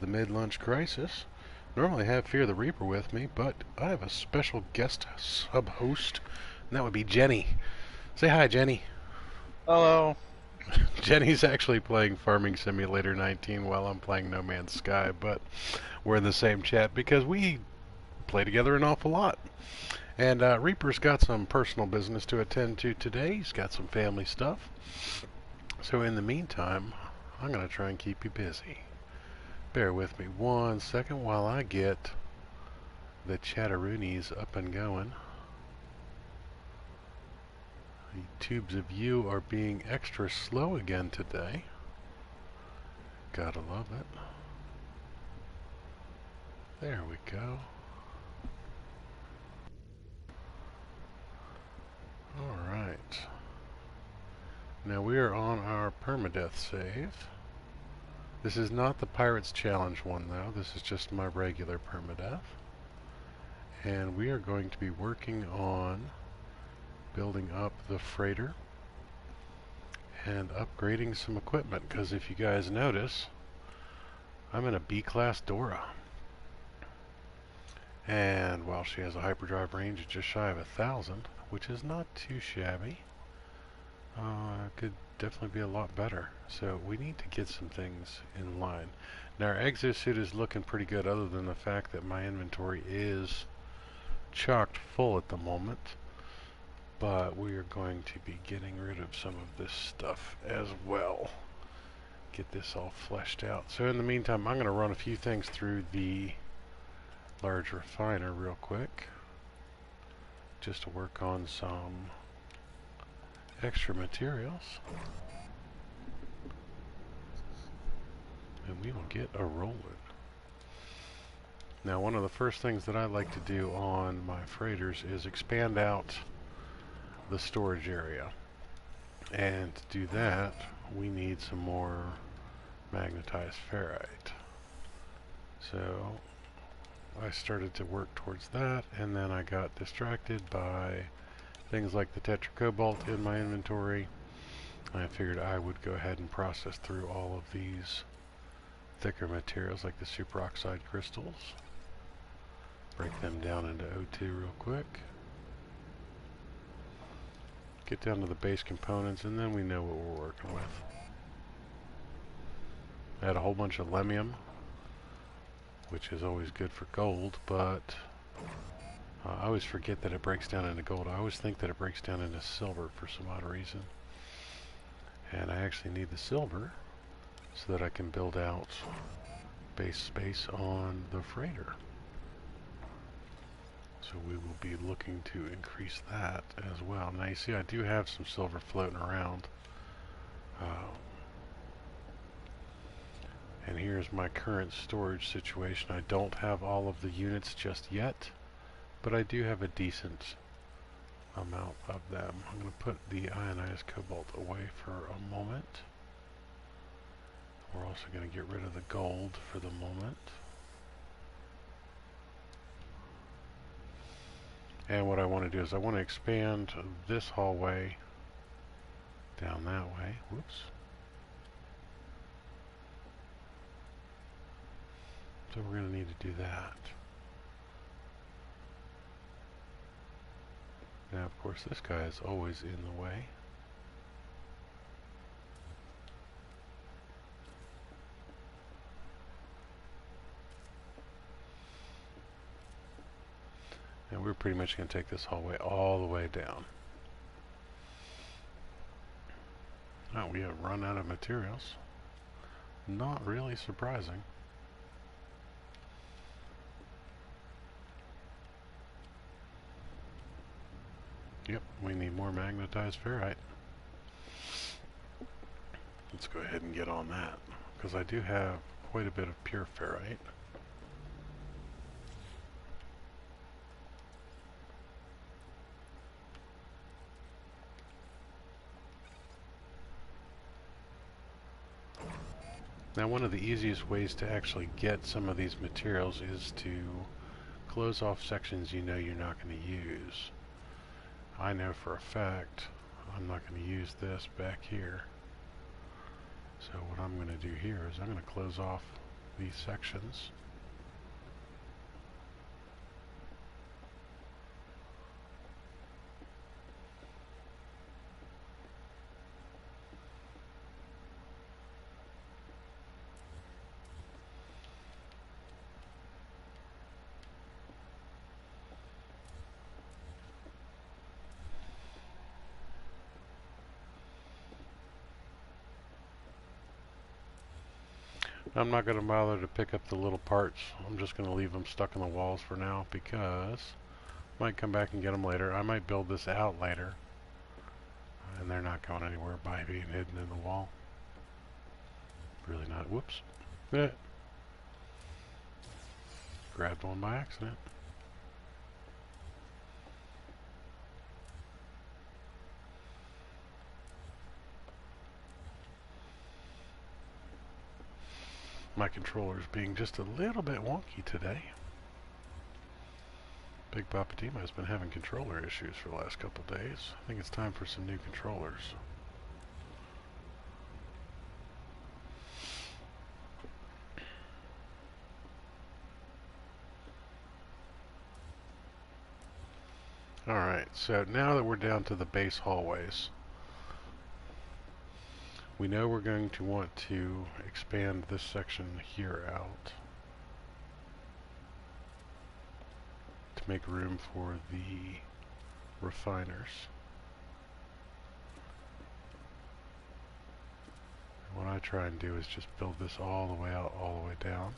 the mid-lunch crisis. Normally I have Fear the Reaper with me, but I have a special guest sub-host, and that would be Jenny. Say hi, Jenny. Hello. Jenny's actually playing Farming Simulator 19 while I'm playing No Man's Sky, but we're in the same chat because we play together an awful lot. And Reaper's got some personal business to attend to today. He's got some family stuff. So in the meantime, I'm going to try and keep you busy. Bear with me 1 second while I get the chatteroonies up and going. The tubes of you are being extra slow again today. Gotta love it. There we go. Alright. Now we are on our permadeath save. This is not the Pirates Challenge one though, this is just my regular permadeath. And we are going to be working on building up the freighter and upgrading some equipment, because if you guys notice, I'm in a B-class Dora. And while she has a hyperdrive range of just shy of 1,000, which is not too shabby, could definitely be a lot better. So we need to get some things in line. Now our exosuit is looking pretty good, other than the fact that my inventory is chocked full at the moment. But we are going to be getting rid of some of this stuff as well. Get this all fleshed out. So in the meantime, I'm going to run a few things through the large refiner real quick, just to work on some extra materials. And we will get a rolling. Now one of the first things that I like to do on my freighters is expand out the storage area. And to do that, we need some more magnetized ferrite. So I started to work towards that, and then I got distracted by things like the tetracobalt in my inventory. I figured I would go ahead and process through all of these thicker materials like the superoxide crystals. Break them down into O2 real quick. Get down to the base components, and then we know what we're working with. I had a whole bunch of lemium, which is always good for gold, but I always forget that it breaks down into gold. I always think that it breaks down into silver for some odd reason. And I actually need the silver so that I can build out base space on the freighter. So we will be looking to increase that as well. Now you see I do have some silver floating around. And here's my current storage situation. I don't have all of the units just yet, but I do have a decent amount of them. I'm going to put the ionized cobalt away for a moment. We're also going to get rid of the gold for the moment. And what I want to do is I want to expand this hallway down that way. Whoops. So we're going to need to do that. Now, of course, this guy is always in the way. And we're pretty much going to take this hallway all the way down. Oh, we have run out of materials. Not really surprising. Yep, we need more magnetized ferrite. Let's go ahead and get on that, because I do have quite a bit of pure ferrite. Now one of the easiest ways to actually get some of these materials is to close off sections you know you're not going to use. I know for a fact I'm not going to use this back here. So what I'm going to do here is I'm going to close off these sections. I'm not going to bother to pick up the little parts. I'm just going to leave them stuck in the walls for now because I might come back and get them later. I might build this out later. And they're not going anywhere by being hidden in the wall. Really not. Whoops. Grabbed one by accident. My controller's being just a little bit wonky today. Big Poppa Dima has been having controller issues for the last couple days. I think it's time for some new controllers. Alright, so now that we're down to the base hallways, we know we're going to want to expand this section here out to make room for the refiners. And what I try and do is just build this all the way out, all the way down.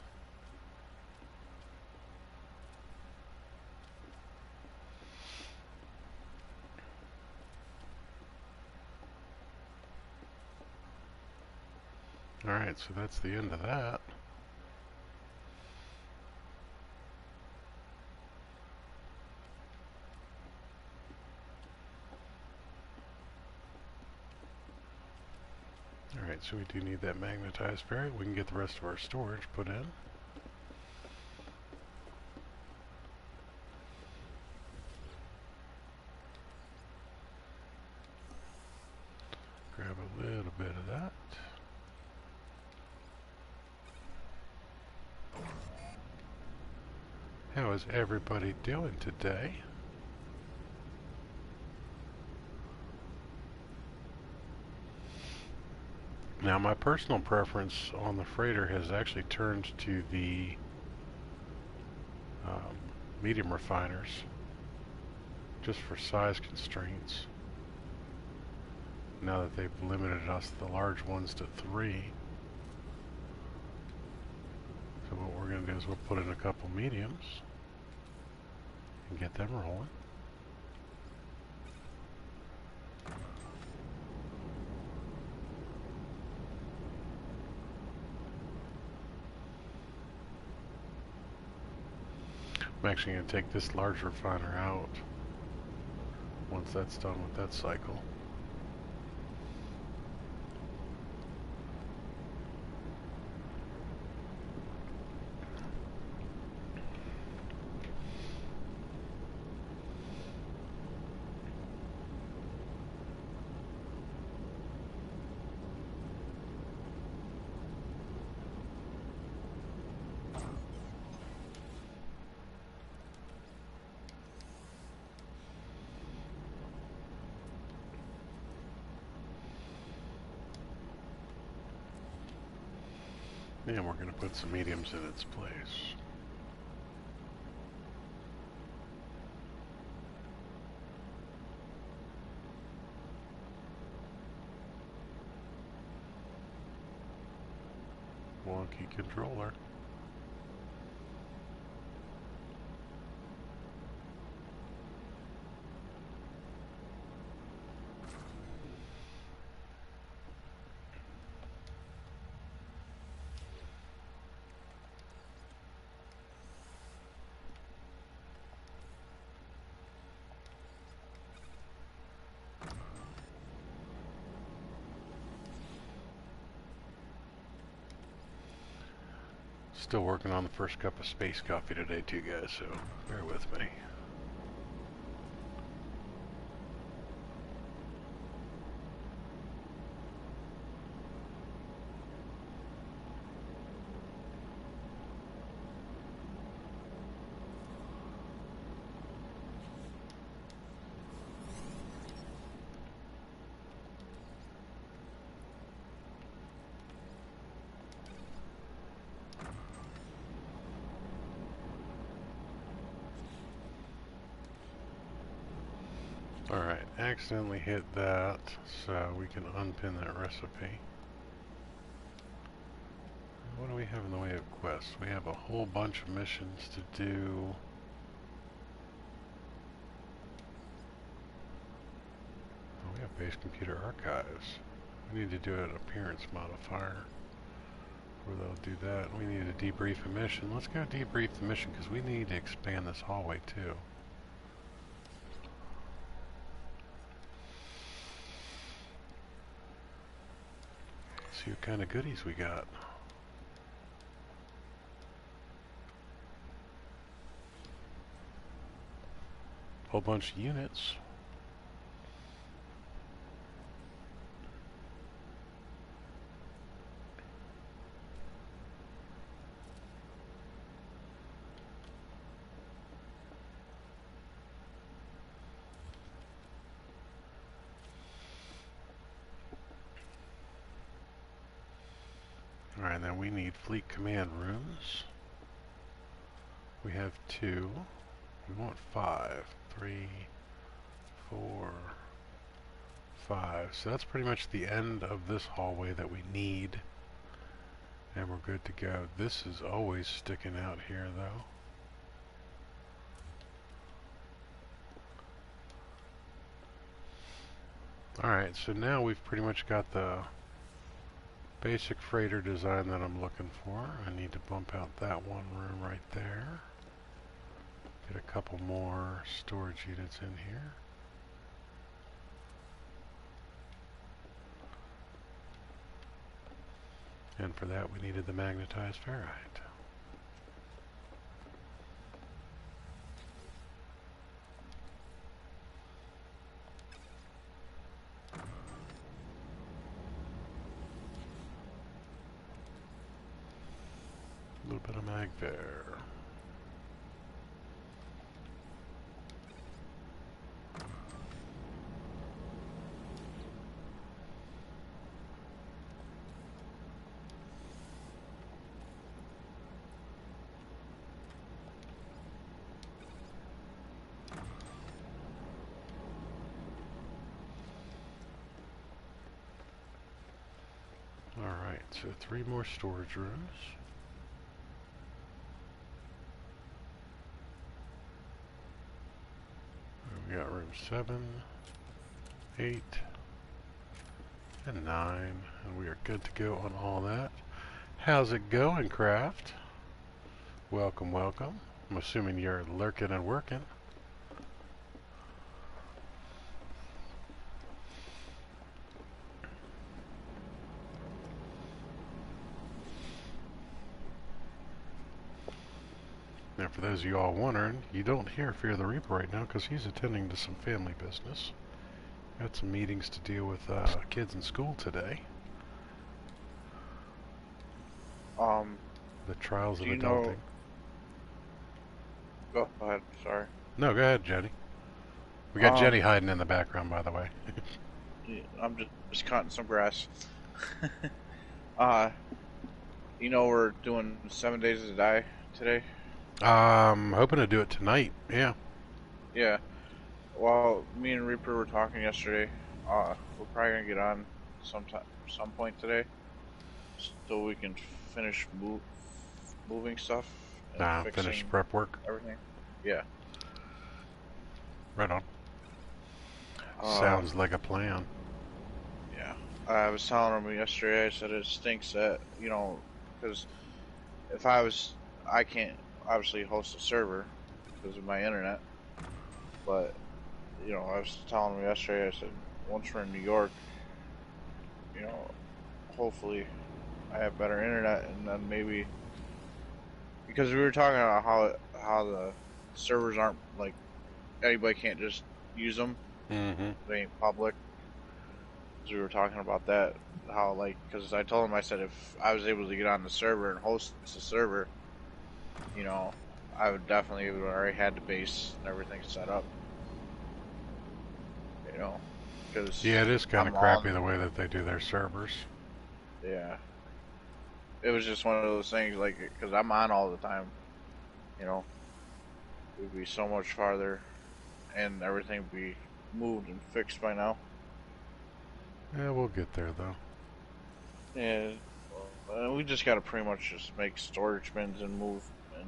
Alright, so that's the end of that. Alright, so we do need that magnetized ferret. We can get the rest of our storage put in. Grab a little bit of that. How is everybody doing today? Now my personal preference on the freighter has actually turned to the medium refiners, just for size constraints. Now that they've limited us, the large ones, to 3. So what we're going to do is we'll put in a couple mediums and get them rolling. I'm actually going to take this large refiner out once that's done with that cycle. And we're going to put some mediums in its place. Wonky controller. Still working on the first cup of space coffee today too, guys, so bear with me. Alright, accidentally hit that, so we can unpin that recipe. What do we have in the way of quests? We have a whole bunch of missions to do. Oh, we have base computer archives. We need to do an appearance modifier where they'll do that. We need to debrief a mission. Let's go debrief the mission because we need to expand this hallway too. See what kind of goodies we got. Whole bunch of units. Alright, then we need fleet command rooms. We have 2. We want 5. 3, 4, 5. So that's pretty much the end of this hallway that we need. And we're good to go. This is always sticking out here though. Alright, so now we've pretty much got the basic freighter design that I'm looking for. I need to bump out that one room right there. Get a couple more storage units in here. And for that we needed the magnetized ferrite. A little bit of mag there. Alright, so 3 more storage rooms. We got room 7, 8, and 9, and we are good to go on all that. How's it going, Craft? Welcome, welcome. I'm assuming you're lurking and working. Now, for those of you all wondering, you don't hear Fear the Reaper right now because he's attending to some family business. Got some meetings to deal with kids in school today. The trials of adulting. Go ahead, sorry. No, go ahead, Jenny. We got Jenny hiding in the background, by the way. Yeah, I'm just cutting some grass. You know we're doing 7 Days to Die today? Hoping to do it tonight, yeah. Yeah. Well, me and Reaper were talking yesterday. We're probably gonna get on some point today, so we can finish moving stuff. And finish prep work. Everything. Yeah. Right on. Sounds like a plan. Yeah. I was telling him yesterday, I said it stinks that, you know, because if I can't obviously host a server because of my internet, but, you know, I was telling him yesterday, I said, once we're in New York, you know, hopefully I have better internet, and then maybe, because we were talking about how the servers aren't, like, anybody can't just use them. Mm-hmm. They ain't public. Because we were talking about that, how, like, because I told him, I said, if I was able to get on the server and host the server, you know, I would definitely have already had the base and everything set up. You know, because yeah, it is kind of crappy the way that they do their servers. Yeah, it was just one of those things, like, because I'm on all the time. You know, it would be so much farther, and everything would be moved and fixed by now. Yeah, we'll get there though. Yeah, we just gotta pretty much just make storage bins and move. And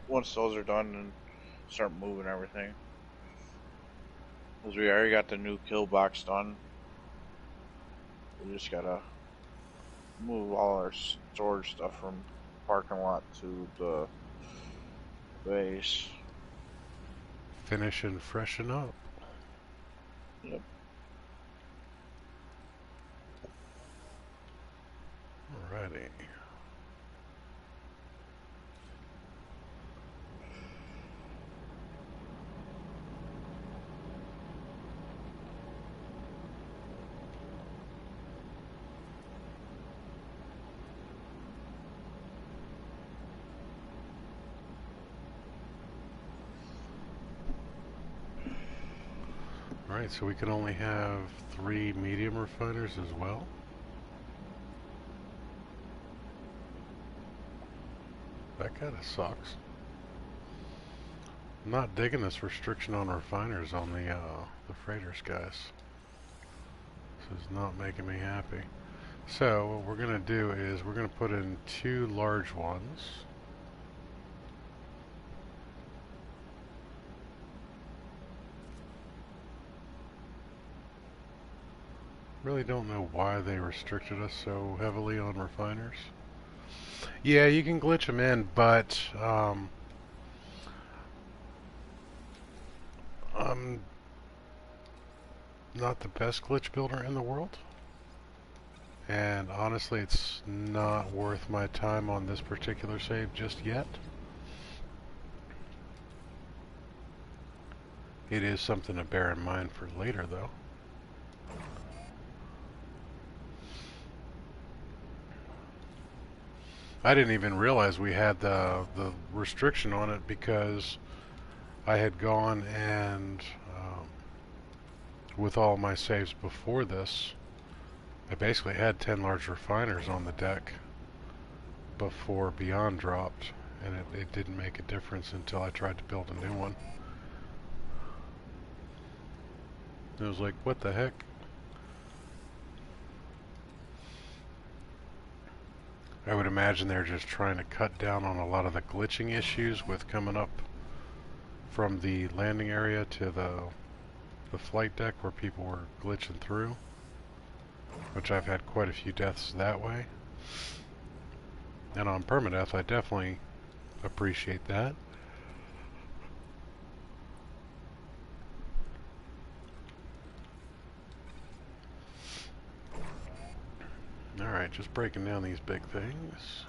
once those are done, then start moving everything. Because we already got the new kill box done. We just gotta move all our storage stuff from parking lot to the base. Finish and freshen up. Yep. Alrighty. Alright, so we can only have 3 medium refiners as well. That kind of sucks. I'm not digging this restriction on refiners on the freighters, guys. This is not making me happy. So what we're going to do is we're going to put in 2 large ones. Really don't know why they restricted us so heavily on refiners. Yeah, you can glitch them in, but I'm not the best glitch builder in the world. And honestly, it's not worth my time on this particular save just yet. It is something to bear in mind for later, though. I didn't even realize we had the restriction on it because I had gone and with all my saves before this, I basically had 10 large refiners on the deck before Beyond dropped, and it didn't make a difference until I tried to build a new one. It was like, what the heck? I would imagine they're just trying to cut down on a lot of the glitching issues with coming up from the landing area to the flight deck where people were glitching through, which I've had quite a few deaths that way. And on Permadeath, I definitely appreciate that. Alright, just breaking down these big things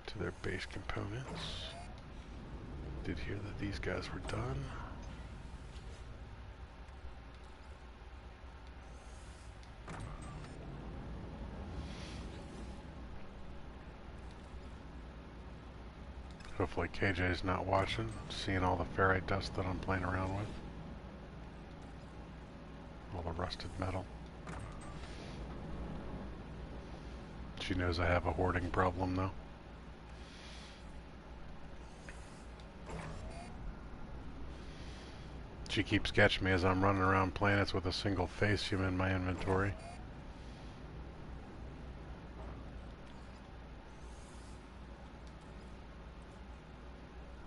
to their base components. Did hear that these guys were done. Hopefully KJ's not watching, seeing all the ferrite dust that I'm playing around with. All the rusted metal. She knows I have a hoarding problem, though. She keeps catching me as I'm running around planets with a single facium in my inventory.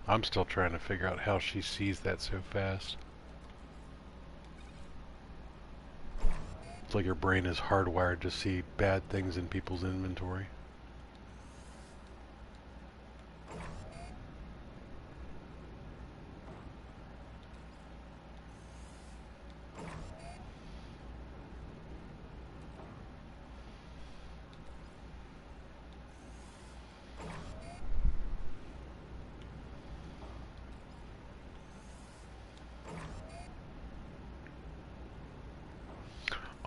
I'm still trying to figure out how she sees that so fast. It's like her brain is hardwired to see bad things in people's inventory.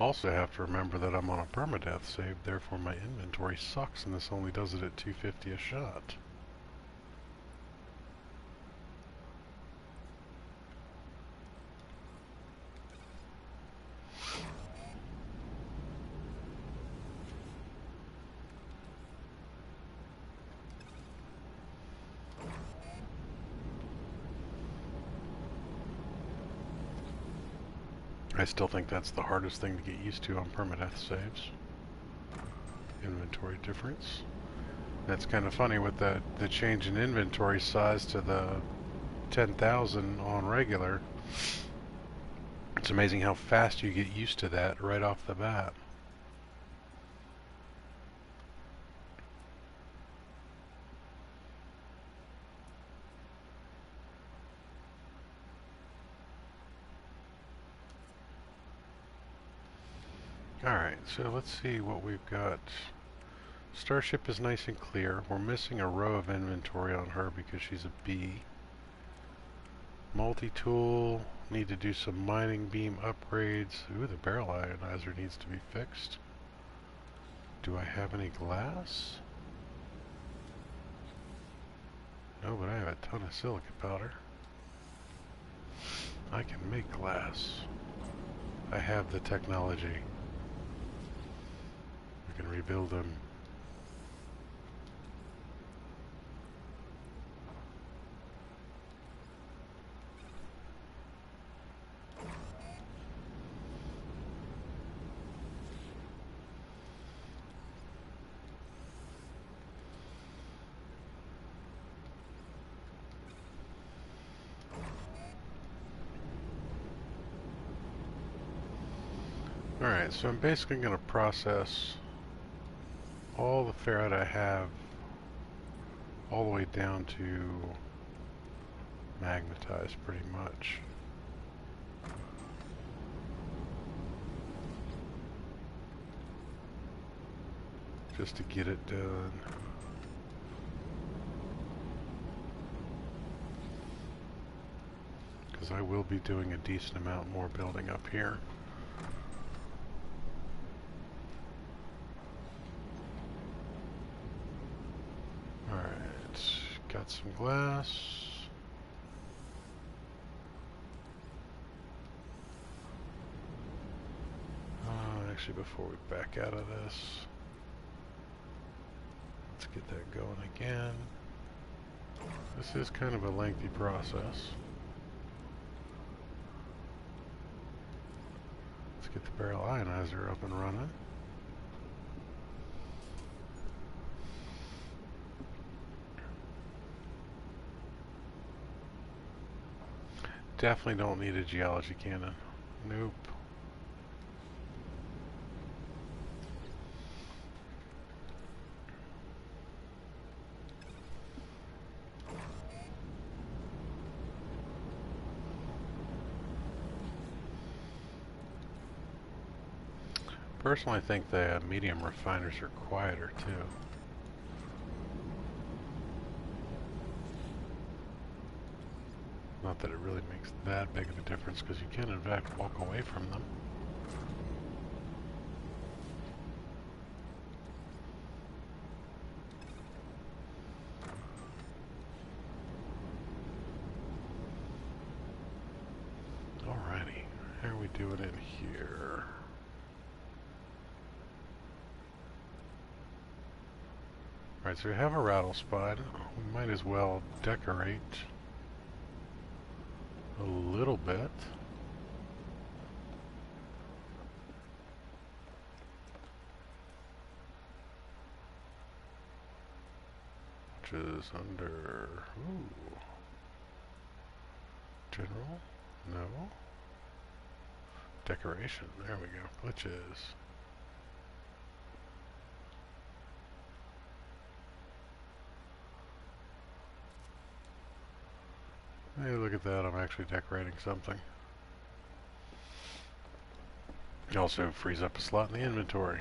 Also have to remember that I'm on a permadeath save, therefore my inventory sucks and this only does it at 250 a shot. I still think that's the hardest thing to get used to on permadeath saves. Inventory difference. That's kind of funny with the change in inventory size to the 10,000 on regular. It's amazing how fast you get used to that right off the bat. Alright, so let's see what we've got. Starship is nice and clear. We're missing a row of inventory on her because she's a B. Multi-tool, need to do some mining beam upgrades. Ooh, the barrel ionizer needs to be fixed. Do I have any glass? No, but I have a ton of silica powder. I can make glass. I have the technology. We can rebuild them. Alright, so I'm basically going to process all the ferrite I have all the way down to magnetize pretty much. Just to get it done. Because I will be doing a decent amount more building up here. Got some glass. Actually, before we back out of this, let's get that going again. This is kind of a lengthy process. Let's get the barrel ionizer up and running. Definitely don't need a geology cannon. Nope. Personally, I think the medium refiners are quieter too. Not that it really makes that big of a difference, because you can in fact walk away from them. Alrighty, how are we doing in here? Alright, so we have a rattle spine. We might as well decorate a little bit. Which is under, ooh, general, no, decoration, there we go, glitches. Hey, look at that, I'm actually decorating something. It also frees up a slot in the inventory.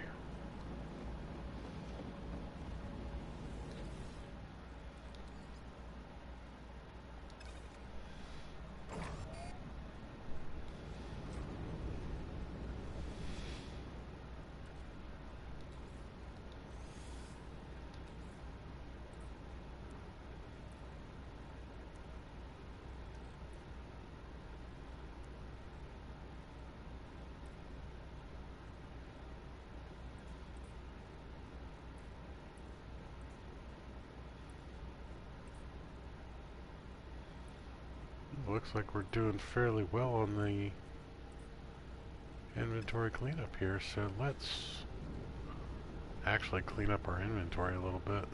Looks like we're doing fairly well on the inventory cleanup here, so let's actually clean up our inventory a little bit.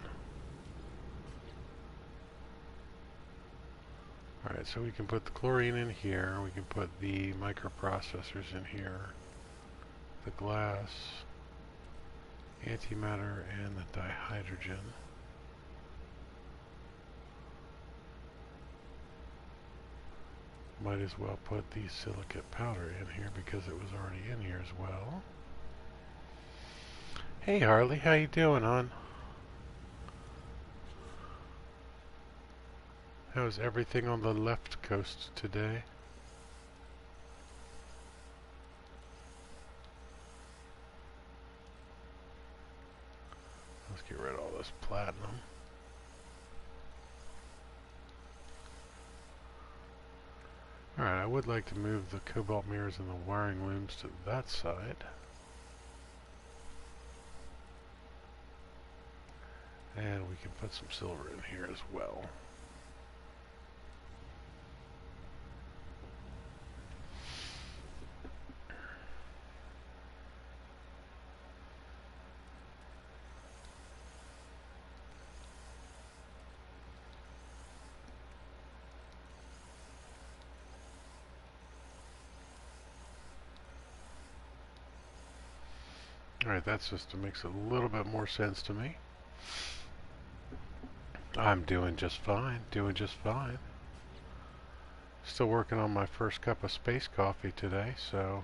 Alright, so we can put the chlorine in here, we can put the microprocessors in here, the glass, antimatter, and the dihydrogen. Might as well put the silicate powder in here because it was already in here as well. Hey Harley, how you doing, hon? How's everything on the left coast today? Let's get rid of all this platinum. Alright, I would like to move the cobalt mirrors and the wiring looms to that side. And we can put some silver in here as well. Alright, that's just makes a little bit more sense to me. I'm doing just fine, Still working on my first cup of space coffee today, so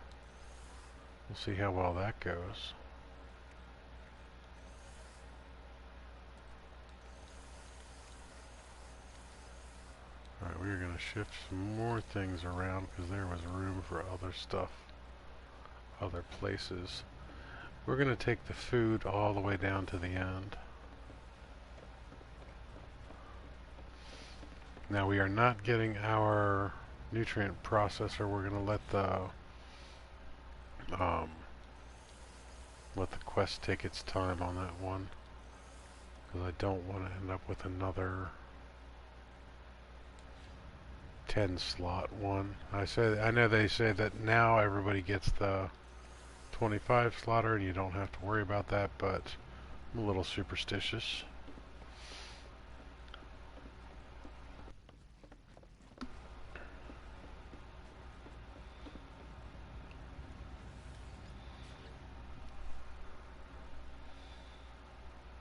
we'll see how well that goes. Alright, we are going to shift some more things around because there was room for other stuff, other places. We're going to take the food all the way down to the end. Now we are not getting our nutrient processor. We're going to let the quest take its time on that one, because I don't want to end up with another 10 slot one. I know they say that now everybody gets the 25 slotter and you don't have to worry about that, but I'm a little superstitious.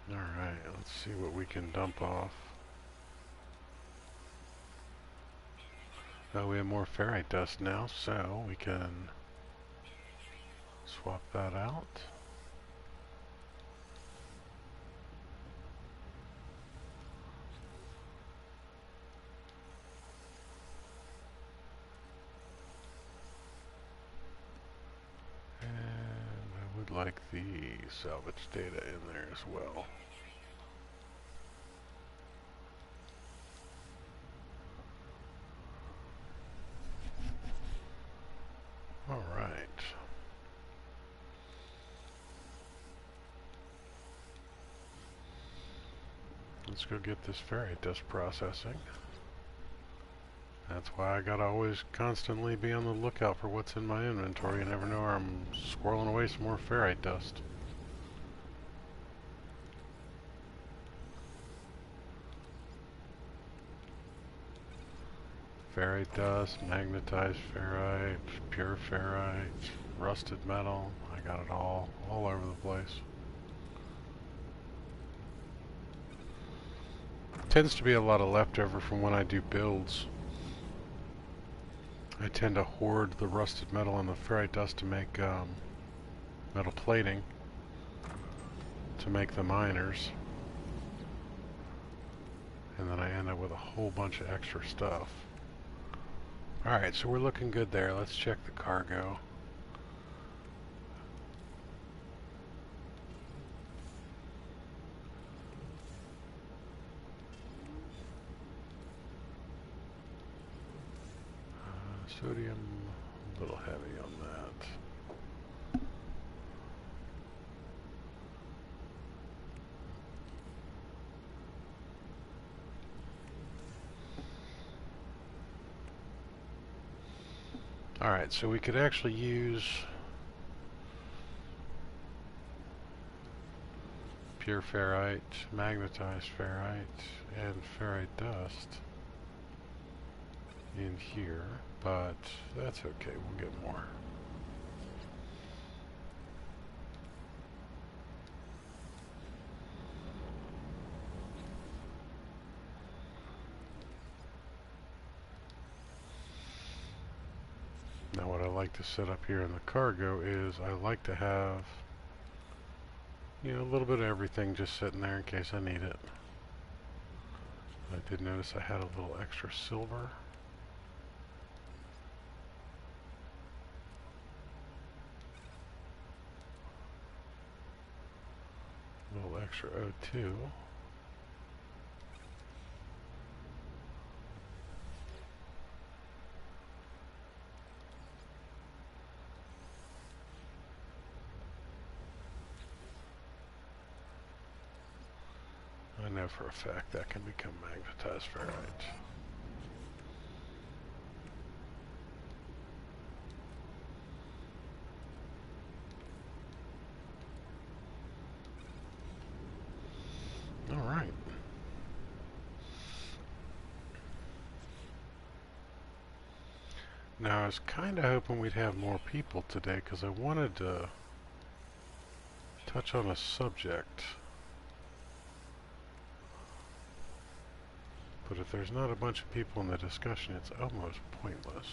Alright, let's see what we can dump off. We have more ferrite dust now, so we can swap that out. And I would like the salvage data in there as well. Alright. Let's go get this ferrite dust processing. That's why I gotta always constantly be on the lookout for what's in my inventory. You never know where I'm squirreling away some more ferrite dust. Ferrite dust, magnetized ferrite, pure ferrite, rusted metal. I got it all over the place. Tends to be a lot of leftover from when I do builds. I tend to hoard the rusted metal and the ferrite dust to make metal plating to make the miners. And then I end up with a whole bunch of extra stuff. Alright, so we're looking good there. Let's check the cargo. Sodium, a little heavy on that. Alright, so we could actually use pure ferrite, magnetized ferrite, and ferrite dust in here, but that's okay, we'll get more. Now what I like to set up here in the cargo is I like to have, you know, a little bit of everything just sitting there in case I need it. I did notice I had a little extra silver. A little extra O2. I know for a fact that can become magnetized ferrite. All right. Now I was kind of hoping we'd have more people today because I wanted to touch on a subject. But if there's not a bunch of people in the discussion, it's almost pointless.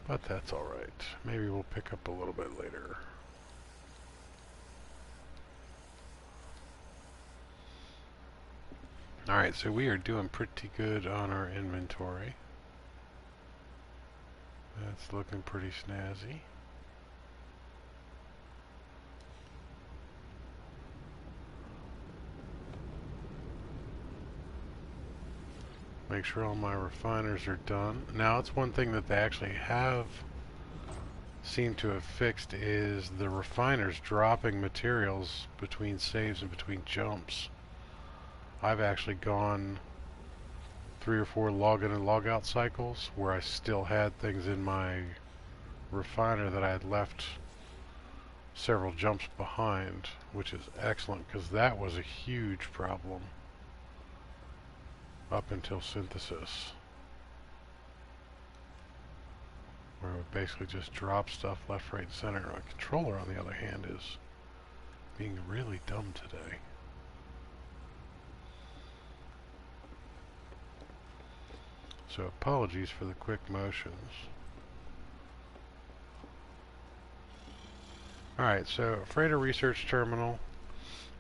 But that's alright. Maybe we'll pick up a little bit later. Alright, so we are doing pretty good on our inventory. That's looking pretty snazzy. Make sure all my refiners are done. Now, it's one thing that they actually have seemed to have fixed is the refiners dropping materials between saves and between jumps. I've actually gone 3 or 4 login and logout cycles where I still had things in my refiner that I had left several jumps behind, which is excellent because that was a huge problem up until synthesis, where it would basically just drop stuff left, right, and center. My controller, on the other hand, is being really dumb today. So apologies for the quick motions. Alright, so freighter research terminal.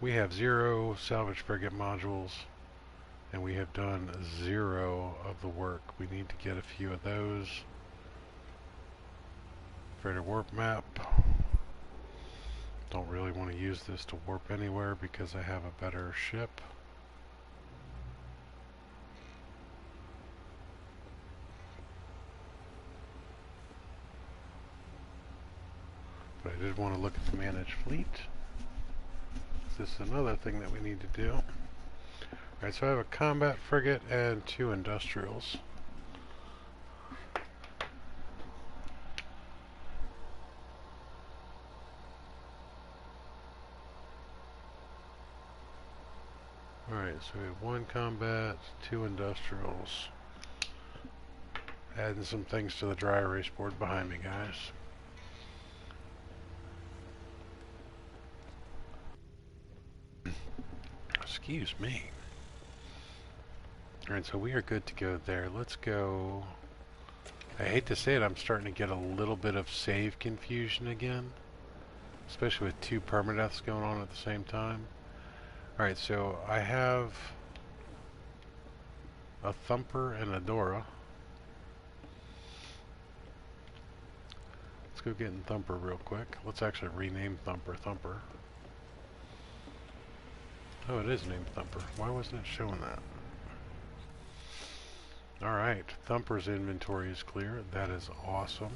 We have 0 salvage frigate modules, and we have done 0 of the work. We need to get a few of those. Freighter warp map. Don't really want to use this to warp anywhere because I have a better ship. But I did want to look at the managed fleet. This is another thing that we need to do. Alright, so I have a combat frigate and 2 industrials. Alright, so we have 1 combat, 2 industrials. Adding some things to the dry erase board behind me, guys. Excuse me. Alright, so we are good to go there. Let's go. I hate to say it, I'm starting to get a little bit of save confusion again, especially with 2 permadeaths going on at the same time. Alright, so I have a Thumper and a Dora. Let's go get in Thumper real quick. Let's actually rename Thumper Thumper. Oh, it is named Thumper. Why wasn't it showing that? Alright, Thumper's inventory is clear. That is awesome.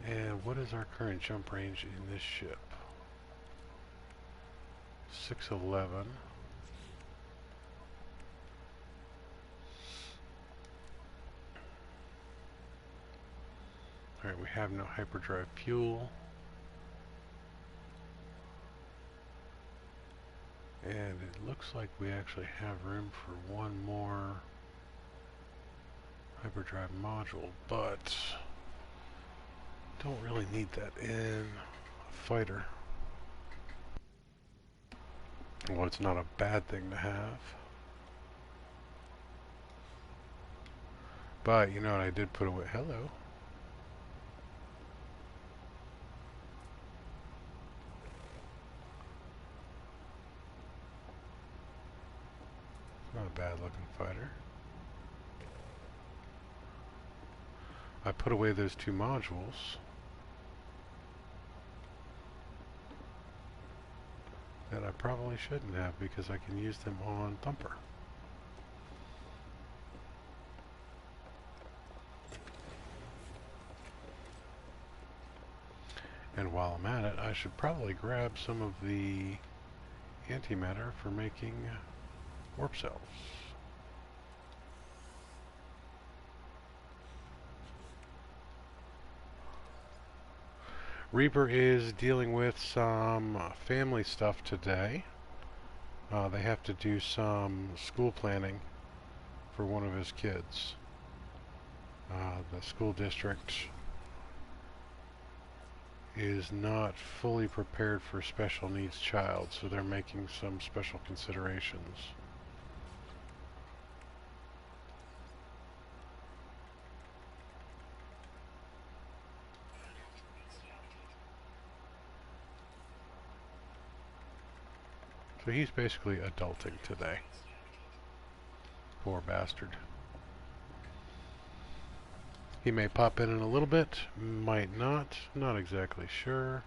And what is our current jump range in this ship? 611. Alright, we have no hyperdrive fuel. And it looks like we actually have room for one more hyperdrive module, but don't really need that in a fighter. Well, it's not a bad thing to have. But, you know what I did put away? Hello. Not a bad looking fighter. I put away those two modules that I probably shouldn't have because I can use them on Thumper. And while I'm at it, I should probably grab some of the antimatter for making warp cells. Reaper is dealing with some family stuff today. They have to do some school planning for one of his kids. The school district is not fully prepared for a special needs child, so they're making some special considerations. So he's basically adulting today. Poor bastard. He may pop in a little bit, might not exactly sure.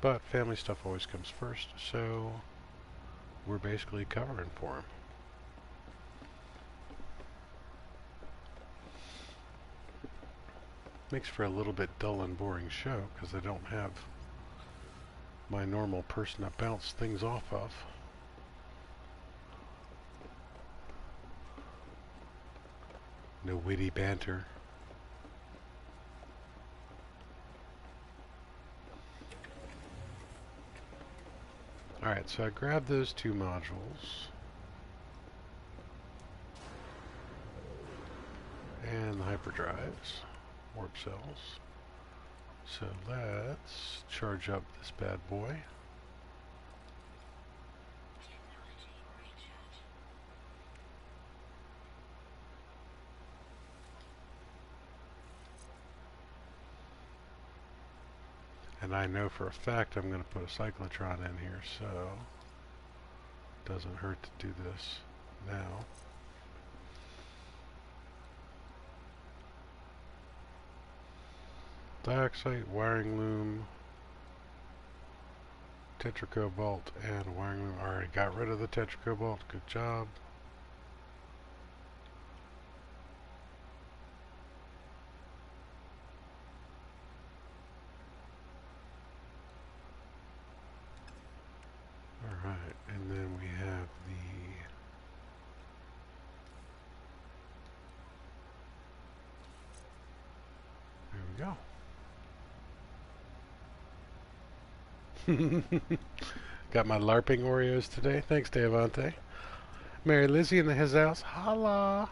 But family stuff always comes first, so we're basically covering for him. Makes for a little bit dull and boring show, because I don't have my normal person to bounce things off of. No witty banter. Alright, so I grabbed those two modules. And the hyperdrives, warp cells. So let's charge up this bad boy. And I know for a fact I'm going to put a cyclotron in here, so it doesn't hurt to do this now. Dioxide, wiring loom, tetracobalt, and wiring loom. Already got rid of the tetracobalt. Good job. Alright, and then we have the... There we go. Got my LARPing Oreos today. Thanks, Davante. Mary Lizzie in his house. Holla!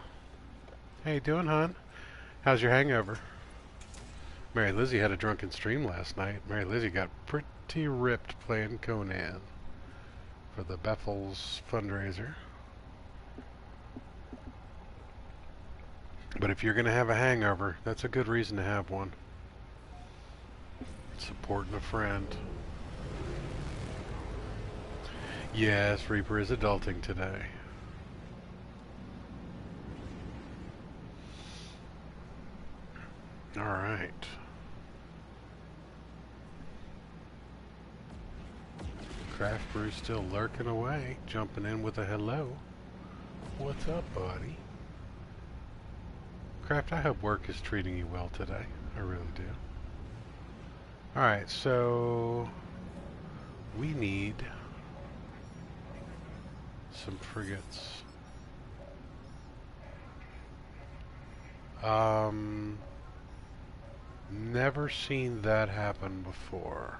How you doing, hon? How's your hangover? Mary Lizzie had a drunken stream last night. Mary Lizzie got pretty ripped playing Conan for the Bethels fundraiser. But if you're going to have a hangover, that's a good reason to have one. Supporting a friend. Yes, Reaper is adulting today. Alright. Craft Brew's still lurking away, jumping in with a hello. What's up, buddy? Craft, I hope work is treating you well today. I really do. Alright, so we need some frigates. Never seen that happen before.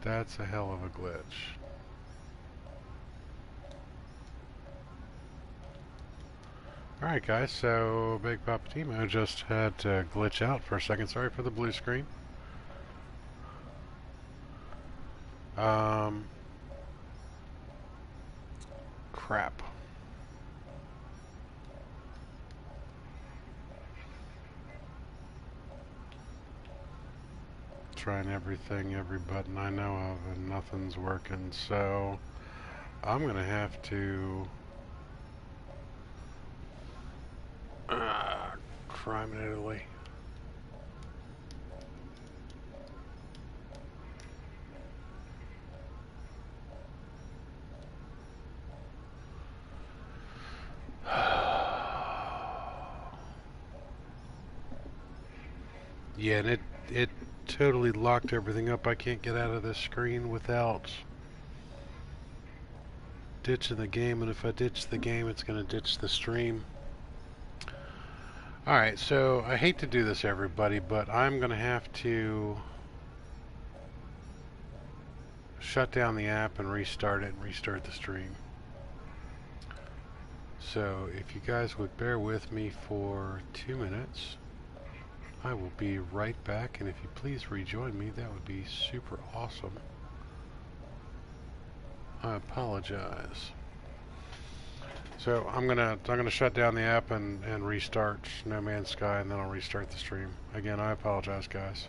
That's a hell of a glitch. Alright guys, so Big Poppa Timo just had to glitch out for a second. Sorry for the blue screen. Crap. Trying everything, every button I know of, and nothing's working, so I'm gonna have to crime in Italy. Yeah, and it totally locked everything up. I can't get out of this screen without ditching the game, and if I ditch the game, it's going to ditch the stream. Alright, so I hate to do this, everybody, but I'm going to have to shut down the app and restart it and restart the stream. So if you guys would bear with me for 2 minutes, I will be right back, and if you please rejoin me, that would be super awesome. I apologize. So I'm gonna shut down the app and restart No Man's Sky, and then I'll restart the stream. Again, I apologize, guys.